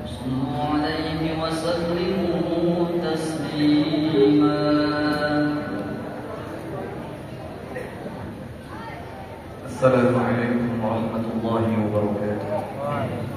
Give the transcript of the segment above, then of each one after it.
صلوا عليه وسلموا تسليما. السلام عليكم ورحمة الله وبركاته. حي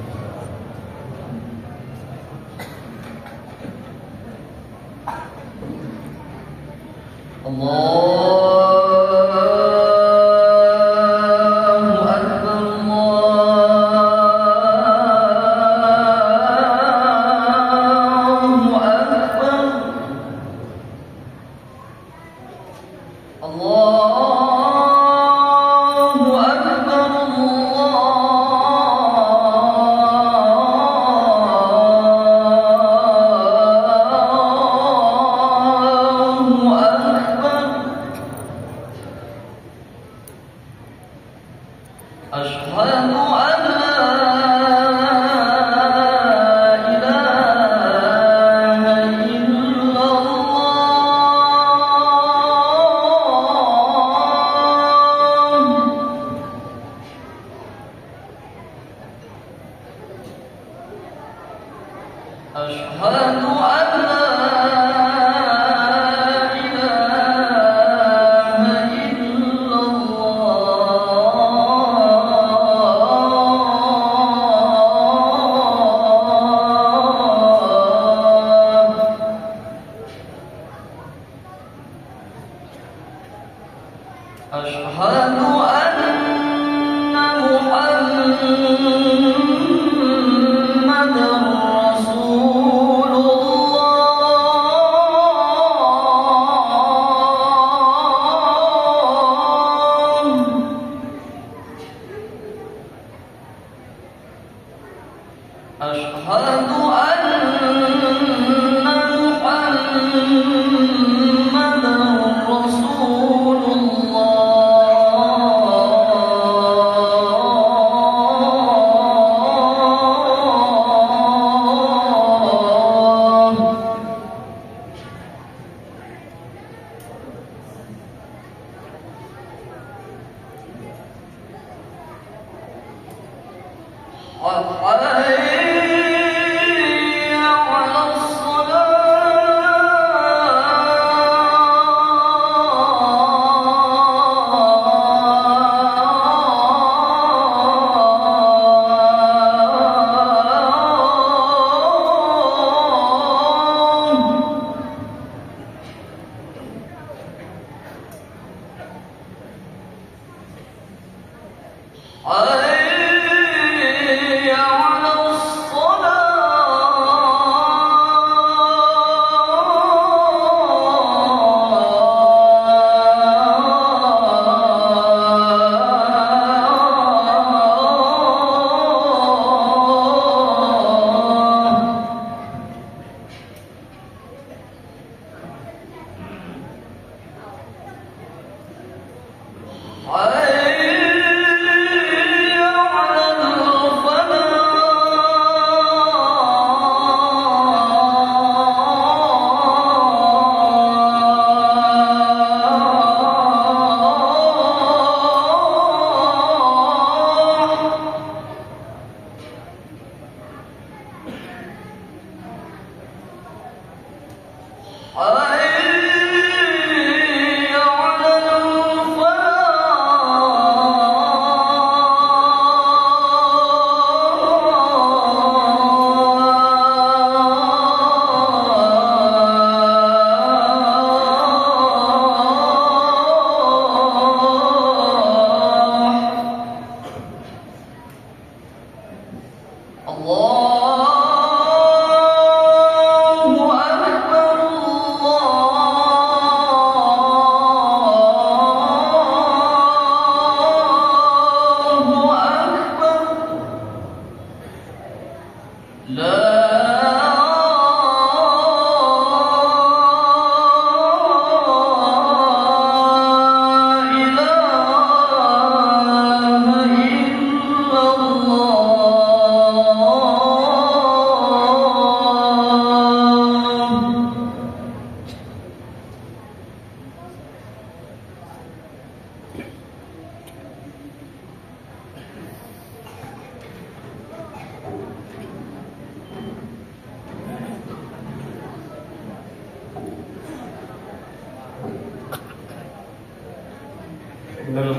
على الصلاة.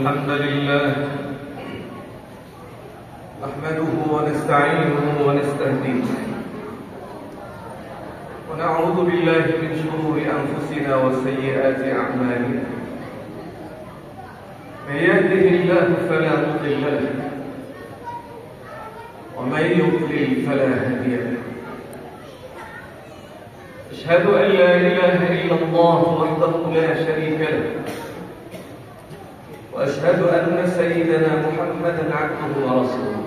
الحمد لله نحمده ونستعينه ونستهديه ونعوذ بالله من شرور أنفسنا وسيئات أعمالنا من يهده الله فلا مضل له ومن يضلل فلا هادي له أشهد أن لا إله إلا الله وحده لا شريك له وأشهد أن سيدنا محمدا عبده ورسوله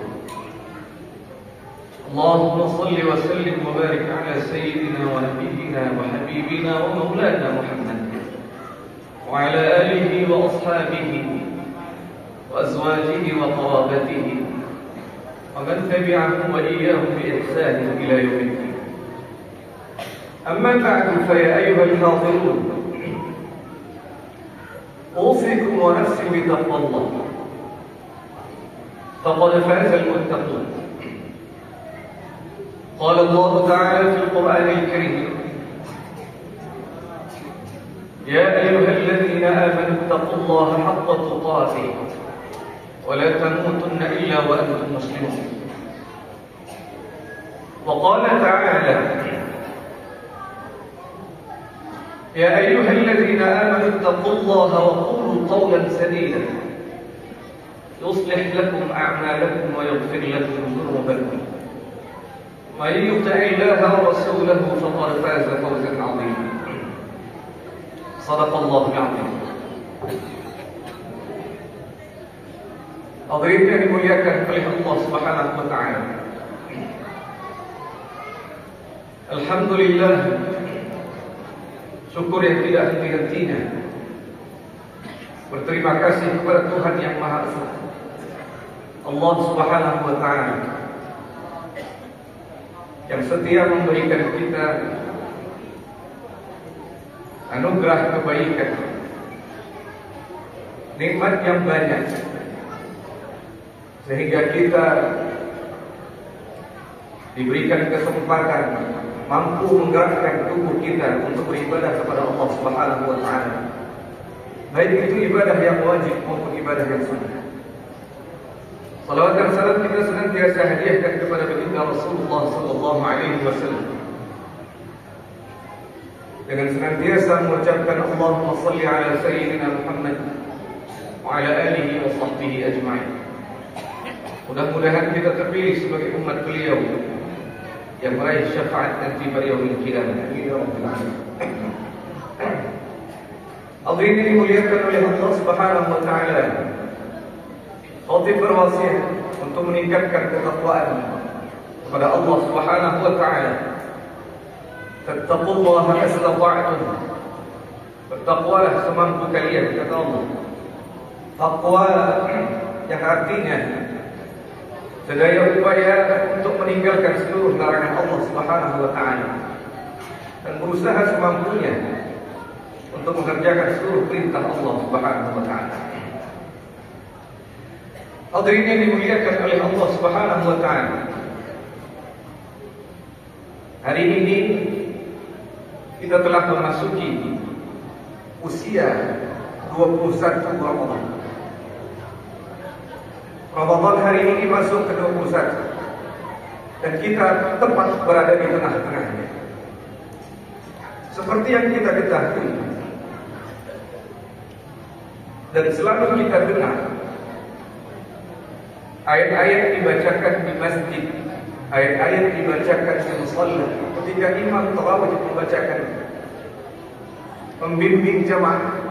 اللهم صل وسلم وبارك على سيدنا ونبينا وحبيبنا ومولانا محمد وعلى آله وأصحابه وأزواجه وقرابته ومن تبعهم وإياهم بإحسان إلى يوم الدين. أما بعد فيا أيها الحاضرون أوصيكم ونفسي بتقوى الله فقد فاز المتقون. قال الله تعالى في القرآن الكريم يا أيها الذين آمنوا اتقوا الله حق تقاته ولا تموتن إلا وأنتم مسلمون. وقال تعالى يا أيها الذين آمنوا اتقوا الله وقولوا قولا سديدا يصلح لكم أعمالكم ويغفر لكم ذنوبكم ومن يطع الله ورسوله فقد فاز فوزا عظيما. صدق الله العظيم. Hadirin yang dimuliakan oleh Allah Subhanahu wa taala. Alhamdulillah, syukur yang tidak henti-hentinya. Berterima kasih kepada Tuhan yang Maha Esa, Allah Subhanahu wa taala, yang setia memberikan kita anugerah kebaikan, nikmat yang banyak, sehingga kita diberikan kesempatan mampu menggerakkan tubuh kita untuk beribadah kepada Allah Subhanahu wa taala, baik itu ibadah yang wajib maupun ibadah yang sunnah. Salawat dan salam kita senantiasa hadiahkan kepada baginda Rasulullah sallallahu alaihi wasallam, dengan senantiasa mengucapkan Allahumma shalli ala sayyidina Muhammad wa ala alihi wa sahbihi ajma'in. Mudah-mudahan kita terpilih sebagai umat beliau yang meraih syafaat nanti pada yaumil qiyamah. Hadirin yang dimuliakan oleh Allah Subhanahu wa taala, khatib berwasiat untuk meningkatkan ketakwaan kepada Allah Subhanahu wa taala. Taqullaha mastata'tum. Bertakwalah semampu kalian, kata Allah. Takwa yang artinya sedaya upaya untuk meninggalkan seluruh larangan Allah Subhanahu wa taala dan berusaha semampunya untuk mengerjakan seluruh perintah Allah Subhanahu wa taala. Hadirin yang dimuliakan oleh Allah Subhanahu wa taala, hari ini kita telah memasuki usia 21 Ramadan. Ramadan hari ini masuk ke 21 dan kita tepat berada di tengah-tengahnya. Seperti yang kita ketahui dan selalu kita dengar, ayat-ayat dibacakan di masjid, ayat-ayat dibacakan di musalla ketika imam tarawih membacakan, membimbing jamaah.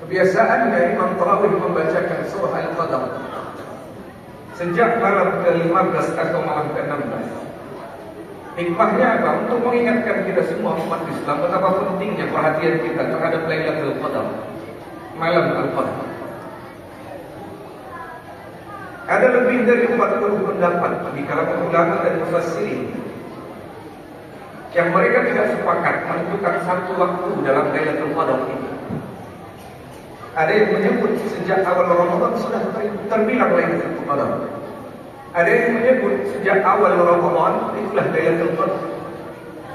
Kebiasaan dari Imam Tarawih membacakan surah Al-Qadar sejak malam ke-15 atau malam ke-16. Hikmahnya apa? Untuk mengingatkan kita semua umat Islam betapa pentingnya perhatian kita terhadap Lailatul Qadar, malam Al-Qadar. Ada lebih dari 40 pendapat di kalangan ulama dan mufassirin yang mereka tidak sepakat menentukan satu waktu dalam Lailatul Qadar ini. Ada yang menyebut sejak awal Ramadan sudah terbilang Lailatul Qadar. Ada yang menyebut sejak awal Ramadan itulah Lailatul Qadar.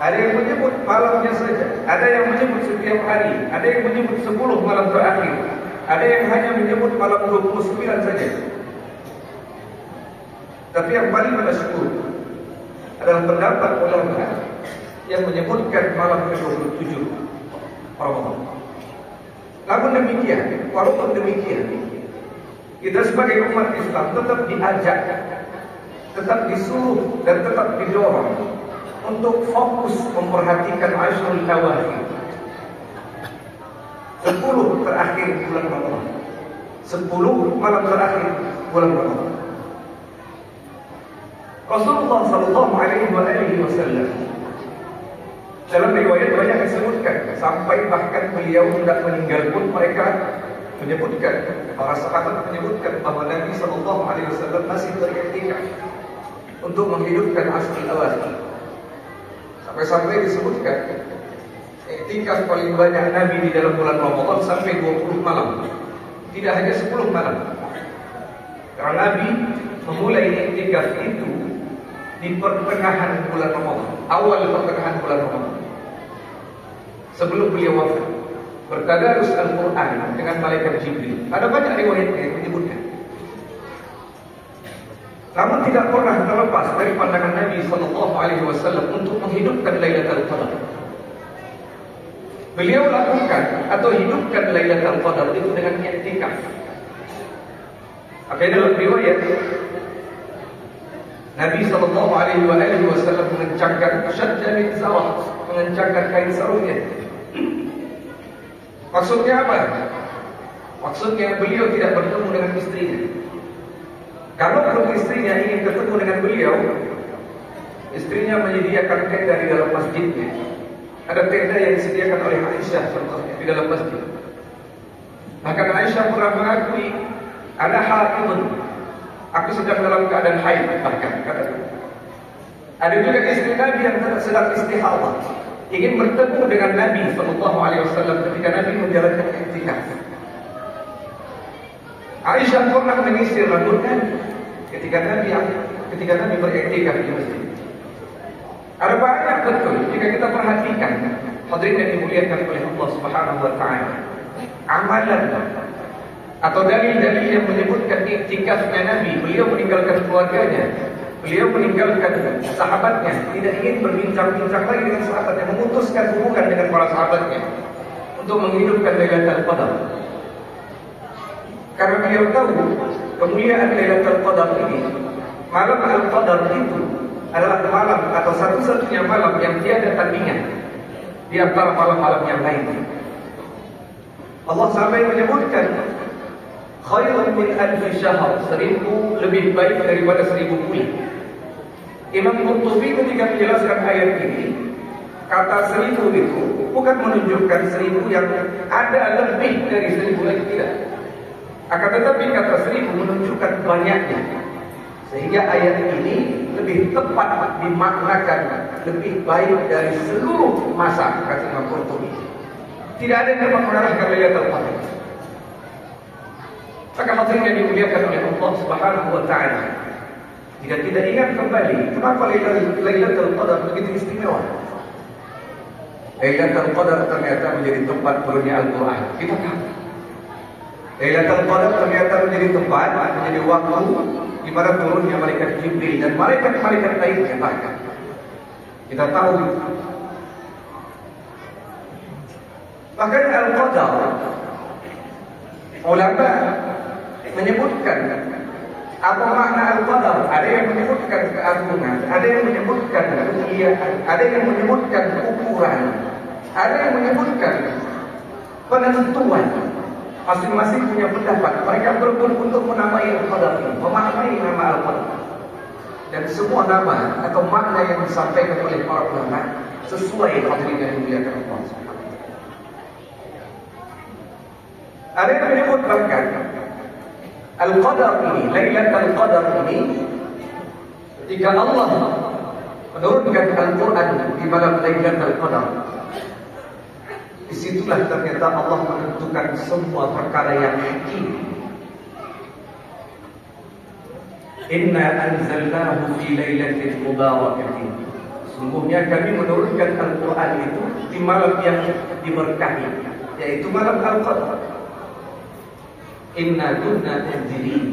Ada yang menyebut malamnya saja. Ada yang menyebut setiap hari. Ada yang menyebut 10 malam terakhir. Ada yang hanya menyebut malam 29 saja. Tapi yang paling masyhur adalah pendapat ulama yang menyebutkan malam ke-27 Ramadan. Namun demikian, walaupun demikian, kita sebagai umat Islam tetap diajak, tetap disuruh dan tetap didorong untuk fokus memperhatikan Ashrul Awakhir, 10 terakhir bulan Ramadan, 10 malam terakhir bulan Ramadan. Rasulullah sallallahu alaihi wasallam dalam riwayat banyak disebutkan, sampai bahkan beliau hendak meninggal pun mereka menyebutkan, para sahabat menyebutkan bahwa Nabi sallallahu alaihi wasallam masih beriktikaf untuk menghidupkan Ashrul Awakhir. Sampai-sampai disebutkan iktikaf paling banyak Nabi di dalam bulan Ramadan sampai 20 malam. Tidak hanya 10 malam. Karena Nabi memulai iktikaf itu di pertengahan bulan Ramadan, awal pertengahan bulan Ramadan, sebelum beliau wafat, bertadarus Al-Quran dengan malaikat Jibril. Ada banyak riwayat yang menyebutkan. Namun tidak pernah terlepas dari pandangan Nabi SAW untuk menghidupkan Lailatul Qadar. Beliau lakukan atau hidupkan Lailatul Qadar itu dengan i'tikaf. Maka dalam riwayat Nabi SAW mengencangkan syadda min zawah, mengencangkan kain sarungnya. Maksudnya apa? Maksudnya beliau tidak bertemu dengan istrinya. Kalau istrinya ingin ketemu dengan beliau, istrinya menyediakan tenda di dalam masjidnya. Ada tenda yang disediakan oleh Aisyah contohnya di dalam masjid. Bahkan Aisyah pernah mengakui, "Ana haidun." Aku sedang dalam keadaan haid, bahkan kata. Ada juga istri Nabi yang sedang istihadah, ingin bertemu dengan Nabi SAW ketika Nabi menjalankan iktikaf. Aisyah pernah menyisir rambut Nabi ketika Nabi beriktikaf di masjid. Ada banyak betul jika kita perhatikan, hadirin yang dimuliakan oleh Allah Subhanahu wa taala, amalan atau dalil-dalil yang menyebutkan iktikafnya Nabi. Beliau meninggalkan keluarganya, beliau meninggalkan sahabatnya, tidak ingin berbincang-bincang lagi dengan sahabatnya, memutuskan hubungan dengan para sahabatnya untuk menghidupkan Lailatul Qadar. Karena beliau tahu kemuliaan Lailatul Qadar ini, malam Al-Qadar itu adalah malam atau satu-satunya malam yang tiada tandingan di antara malam-malam yang lain. Allah sampai menyebutkan khairun min alfi syahr, 1000 lebih baik daripada 1000 bulan. Imam Qurtubi ketika menjelaskan ayat ini, kata 1000 itu bukan menunjukkan 1000 yang ada lebih dari 1000 lagi, tidak. Akan tetapi kata 1000 menunjukkan banyaknya. Sehingga ayat ini lebih tepat dimaknakan lebih baik dari seluruh masa, kata Imam Qurtubi. Tidak ada yang dapat mengalahkan Lailatul Qadar. Maka hadirin yang dimuliakan oleh Allah Subhanahu wa taala, jika tidak ingat kembali, kenapa Lailatul Qadar begitu istimewa? Lailatul Qadar ternyata menjadi tempat turunnya Al-Quran. Kita tahu Lailatul Qadar ternyata menjadi tempat, menjadi waktu di mana turunnya malaikat Jibril dan malaikat-malaikat lainnya. Bahkan kita tahu, bahkan Al-Qadar, ulama menyebutkan apa makna Al-Qadar. Ada yang menyebutkan keagungan, ada yang menyebutkan kemuliaan, ada yang menyebutkan ukuran, ada yang menyebutkan penentuan. Masing-masing punya pendapat. Mereka berebut untuk menamai Al-Qadar ini, memaknai nama Al-Qadar. Dan semua nama atau makna yang disampaikan oleh para ulama sesuai hadirin yang dimuliakan Allah Subhanahu. Ada yang menyebut bahkan Al-Qadar ini, Lailatul Qadar ini, ketika Allah menurunkan Al-Quran di malam Lailatul Qadar, disitulah ternyata Allah menentukan semua perkara yang hakim. Inna anzalnahu fi lailatin mubarakatin. Sungguhnya kami menurunkan Al-Quran itu di malam yang diberkahi, yaitu malam Al-Qadar. Inna kunna munzirin.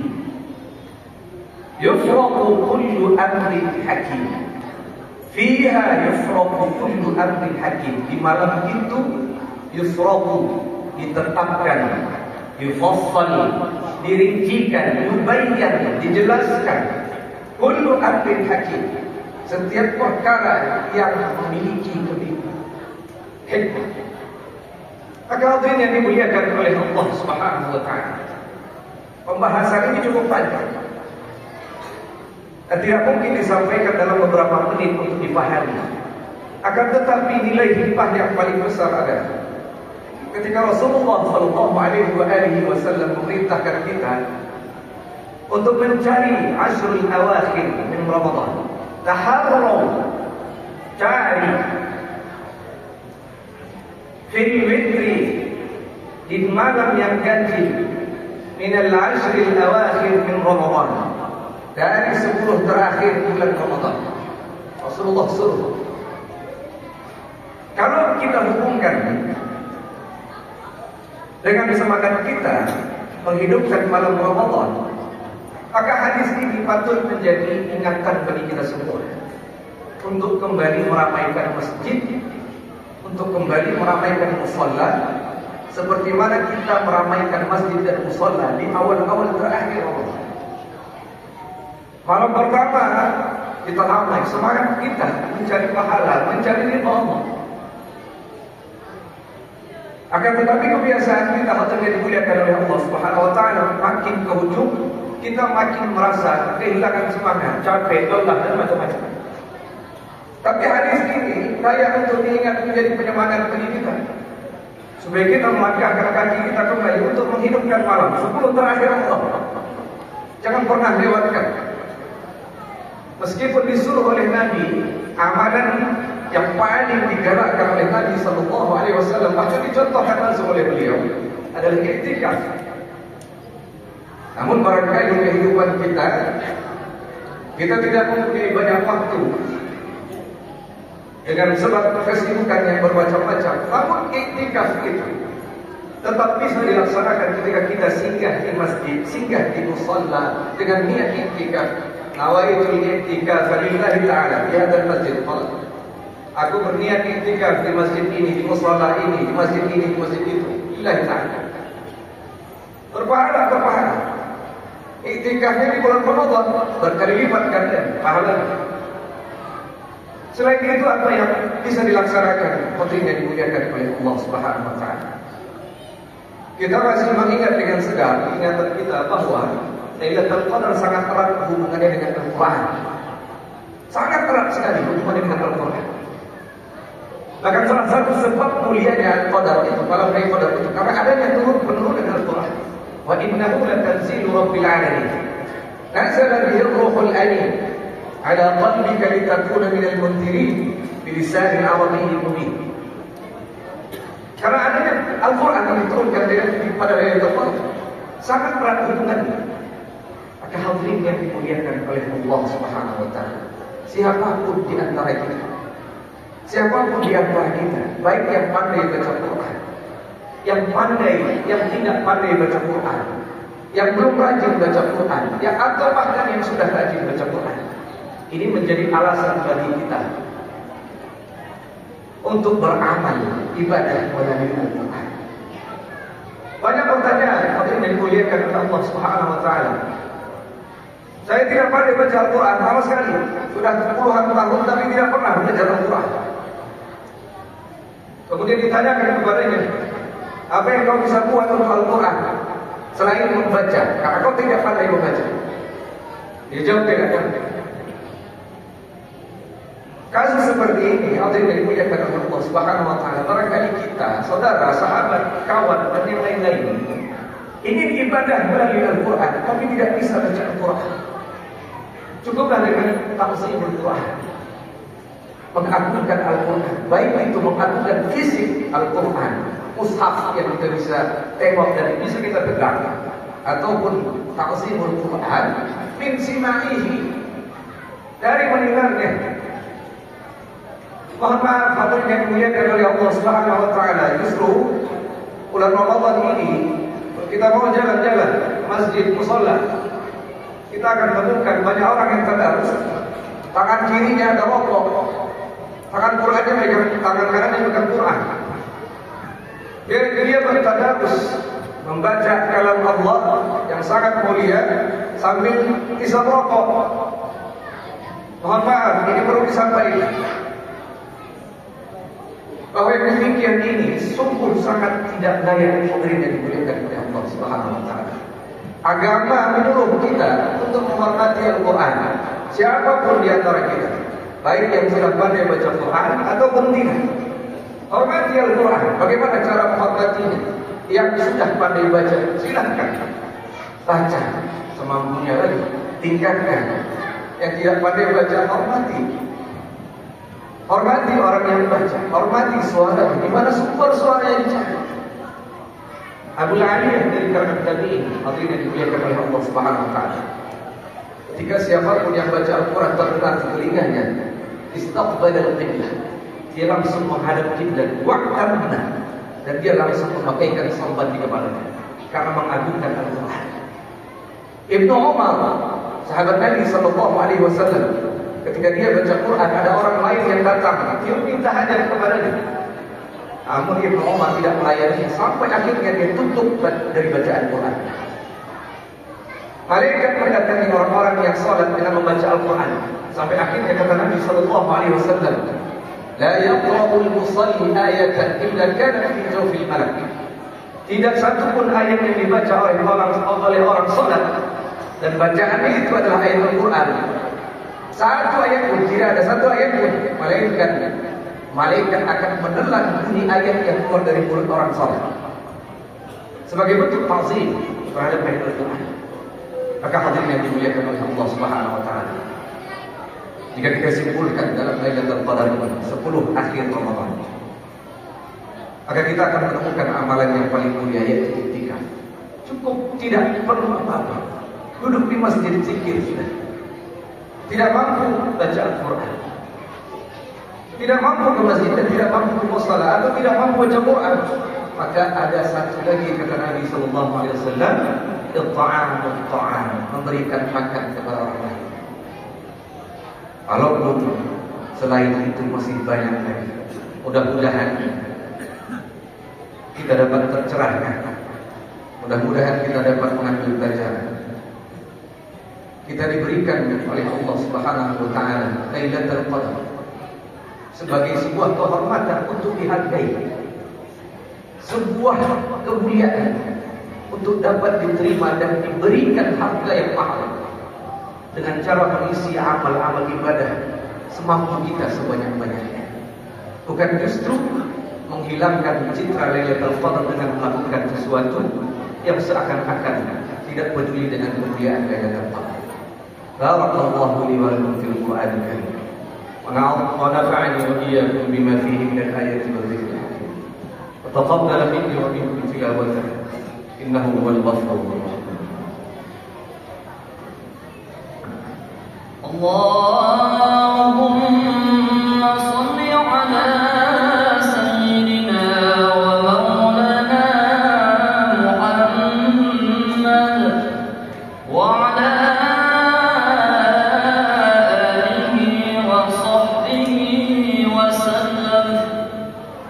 Yufraqu kullu amrin hakim. Fiha yufraqu kullu amrin hakim. Di malam itu yufraqu, ditetapkan, yufassal, dirincikan, yubayyan, dijelaskan. Kullu amrin hakim, setiap perkara yang memiliki hikmah. Maka hadirin yang dimuliakan oleh Allah Subhanahu wa taala, pembahasan ini cukup panjang dan tidak mungkin disampaikan dalam beberapa menit untuk dipahami. Akan tetapi nilai hikmah yang paling besar adalah ketika Rasulullah SAW memerintahkan kita untuk mencari Ashrul Awakhir min Ramadan. Taharraw, cari fil witri, di malam yang ganjil, minal Ashril Awakhir min Ramadan, dari 10 terakhir bulan Ramadan. Rasulullah suruh. Kalau kita hubungkan dengan semangat kita menghidupkan malam Ramadan, maka hadis ini patut menjadi ingatan bagi kita semua untuk kembali meramaikan masjid, untuk kembali meramaikan musalla, seperti mana kita meramaikan masjid dan musalla di awal-awal terakhir Ramadan. Malam pertama kita ramai, semangat kita mencari pahala, mencari ridha Allah. Akan tetapi kebiasaan kita yang dimuliakan oleh Allah Subhanahu wa taala, makin ke ujung kita makin merasa kehilangan semangat, capek, lelah dan macam-macam. Tapi hadis ini layak untuk diingat menjadi penyemangat bagi kita, supaya kita melangkahkan kaki kita kembali untuk menghidupkan malam 10 terakhir Ramadan. Jangan pernah lewatkan. Meskipun disuruh oleh Nabi, amalan yang paling digerakkan oleh Nabi SAW, bahkan dicontohkan langsung oleh beliau, adalah iktikaf. Namun barangkali kehidupan kita tidak mempunyai banyak waktu dengan sebab kesibukan yang bermacam-macam. Namun iktikaf itu tetap bisa dilaksanakan ketika kita singgah di masjid, singgah di musalla dengan niat iktikaf. Nawaitul i'tikaf lillahi ta'ala di hadzal masjid. Aku berniat i'tikaf di masjid ini, di musalla ini, di masjid ini, di masjid itu, lillahi ta'ala. Berpahala. I'tikafnya di bulan Ramadan berkali lipat ganda pahalanya. Selain itu apa yang bisa dilaksanakan? Pentingnya dimuliakan oleh Allah Subhanahu wa taala. Kita masih mengingat dengan sedar ingatan kita bahwa Lailatul Qadar sangat erat hubungannya dengan Al-Quran. Sangat erat sekali hubungannya dengan Al-Quran. Bahkan salah satu sebab mulianya Al-Qadar itu, malam Qadar itu, karena adanya turun penuh dengan Al-Quran. Wa innahu latanzilu rabbil alamin. Nazala bihi ruhul amin ala qalbika litakuna minal munzirin bilisanin arabiyyin mubin. Karena adanya Al-Quran yang diturunkan pada Lailatul Qadar sangat erat hubungannya. Maka hadirin yang dimuliakan oleh Allah Subhanahu wa taala, siapapun di antara kita, baik yang pandai baca Quran, yang tidak pandai baca Quran, yang belum rajin baca Quran, atau bahkan yang sudah rajin baca Quran, ini menjadi alasan bagi kita untuk beramal ibadah melalui Al-Quran. Banyak pertanyaan hadirin yang dimuliakan oleh Allah Subhanahu wa taala. Saya tidak pandai baca Al-Quran sama sekali. Sudah puluhan tahun tapi tidak pernah belajar Al-Quran. Kemudian ditanyakan kepadanya, apa yang kau bisa buat untuk Al-Quran selain membaca? Karena kau tidak pandai membaca. Dia jawab tidak. Kasus seperti ini, hadirin yang dimuliakan oleh Allah Subhanahu wa taala, barangkali kita, saudara, sahabat, kawan dan yang lain-lain ingin ibadah melalui Al-Quran tapi tidak bisa baca Al-Quran. Cukuplah dengan tafsirul Quran, mengagungkan Al-Quran, baik itu mengagungkan fisik Al-Quran, mushaf yang kita bisa tengok dan bisa kita pegang, ataupun tafsirul Quran min simaihi, dari mendengarnya. Mohon maaf hadirin yang dimuliakan oleh Allah Subhanahu wa taala, justru bulan Ramadan ini kita mau jalan-jalan ke masjid, musola, kita akan menemukan banyak orang yang tadarus. Tangan kirinya ada rokok, tangan Qurannya megang, tangan kanannya megang Quran. Dia bertadarus, membaca kalam Allah yang sangat mulia sambil isap rokok. Mohon maaf, ini perlu disampaikan bahwa yang demikian ini sungguh sangat tidak layak diberikan dimuliakan oleh Allah Subhanahu wa taala. Agama menyuruh kita untuk menghormati Al-Quran. Siapapun di antara kita, baik yang sudah pandai baca Quran ataupun tidak, hormati Al-Quran. Bagaimana cara menghormatinya? Yang sudah pandai baca, silahkan baca semampunya lagi, tingkatkan. Yang tidak pandai baca, hormati. Hormati orang yang baca, hormati suara. Di mana sumber suara yang dicari? Abu Aliyah dari kalangan tabi'in, hadirin dimuliakan oleh Allah Subhanahu wa taala. Jika siapapun yang baca Al-Quran terdengar di telinganya, istaqbala al-qiblah, dia langsung menghadap kiblat, wa'tamna, dan dia langsung memakaikan sambat di kepalanya karena mengagungkan Al-Quran. Ibnu Umar, sahabat Nabi sallallahu alaihi wasallam, ketika dia baca Quran, ada orang lain yang datang, dia minta hajat kepadanya. Namun Ibnu Umar tidak melayani sampai akhirnya dia tutup dari bacaan Quran. Malaikat mendatangi orang-orang yang salat dengan membaca Al-Quran, sampai akhirnya kata Nabi sallallahu alaihi wasallam, la yaqra'ul musalli ayatan illa kana fi jawfil malak. Tidak satu pun ayat yang dibaca oleh orang salat, dan bacaannya itu adalah ayat Al-Quran. Satu ayat pun, tidak ada satu ayat pun, malaikat akan menelan bunyi ayat yang keluar dari mulut orang saleh sebagai bentuk ta'zim terhadap ayat Al-Quran. Maka hadirin yang dimuliakan oleh Allah Subhanahu wa taala, jika kita simpulkan dalam Lailatul Qadar 10 akhir Ramadan, maka kita akan menemukan amalan yang paling mulia, yaitu iktikaf. Cukup, tidak perlu apa-apa, duduk di masjid zikir sudah. Tidak mampu baca Al-Quran, tidak mampu ke masjid, dan tidak mampu ke musala, atau tidak mampu baca Quran, maka ada satu lagi kata Nabi sallallahu alaihi wasallam, ta'am, memberikan makan kepada orang lain. Kalau selain itu masih banyak lagi, mudah-mudahan kita dapat tercerahkan, mudah-mudahan kita dapat mengambil pelajaran. Kita diberikan oleh Allah Subhanahu wa taala Lailatul Qadar sebagai sebuah kehormatan untuk dihargai, sebuah kemuliaan untuk dapat diterima dan diberikan harga yang mahal dengan cara mengisi amal-amal ibadah semampu kita sebanyak-banyaknya. Bukan justru menghilangkan citra Lailatul Qadar dengan melakukan sesuatu yang seakan-akan tidak peduli dengan kemuliaan Lailatul Qadar. Barakallahu li wa lakum fil Qur'anil karim. Wa nafa'ani wa iyyakum bima fihi min al-ayati wa dhikril hakim. Wa taqabbal minni wa minkum tilawatahu innahu huwal ghafurur rahim. Allahumma shalli ala sayyidina wa maulana Muhammad wa ala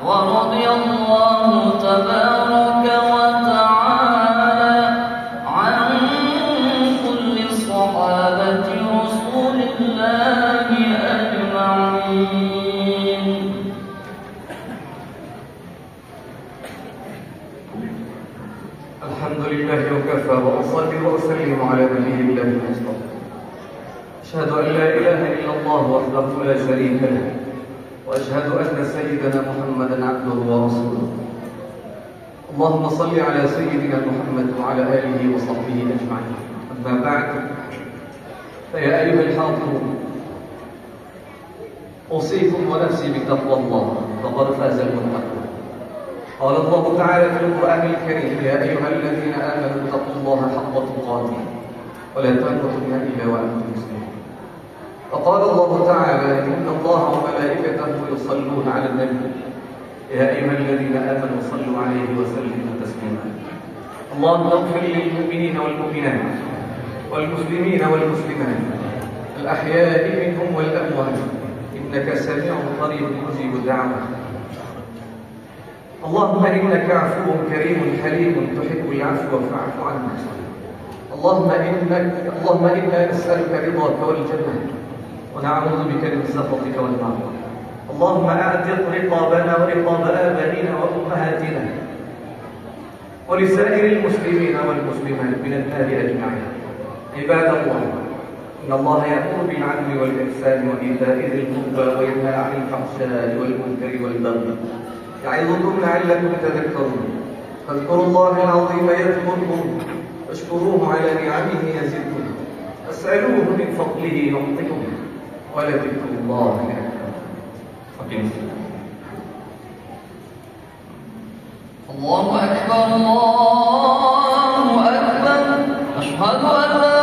ورضي الله تبارك وتعالى عن كل صحابة رسول الله أجمعين. الحمد لله وكفى وأصلي وأسلم على نبيه الله المصطفى. أشهد أن لا إله إلا الله وحده لا شريك له، وأشهد أن سيدنا محمدا عبده ورسوله. اللهم صل على سيدنا محمد وعلى آله وصحبه أجمعين. أما بعد، فيا أيها الحاضرون، أوصيكم ونفسي بتقوى الله، فقد فاز المتقون. قال الله تعالى في القرآن الكريم: يا أيها الذين آمنوا اتقوا الله حق تقاته ولا تموتن إلا وأنتم مسلمون. فقال الله تعالى: إن الله وملائكته يصلون على النبي يا أيها الذين آمنوا صلوا عليه وسلموا تسليما. اللهم اغفر للمؤمنين والمؤمنات والمسلمين والمسلمات الأحياء منهم والأموات إنك سميع قريب مجيب الدعوة. اللهم إنك عفو كريم حليم تحب العفو فاعف عنا. اللهم إنا نسألك رضاك والجنة ونعوذ بك من سخطك والنار. اللهم أعتق رقابنا ورقاب آبائنا وأمهاتنا ولسائر المسلمين والمسلمات من النار أجمعين. عباد الله، إن الله يأمر بالعدل والإحسان وإيتاء ذي القربى وينهى عن الفحشاء والمنكر والبغي يعظكم لعلكم تذكرون. فاذكروا الله العظيم يذكركم واشكروه على نعمه يزدكم واسألوه من فضله يعطكم ولذكر الله أكبر. الله أكبر الله أكبر. أشهد أن لا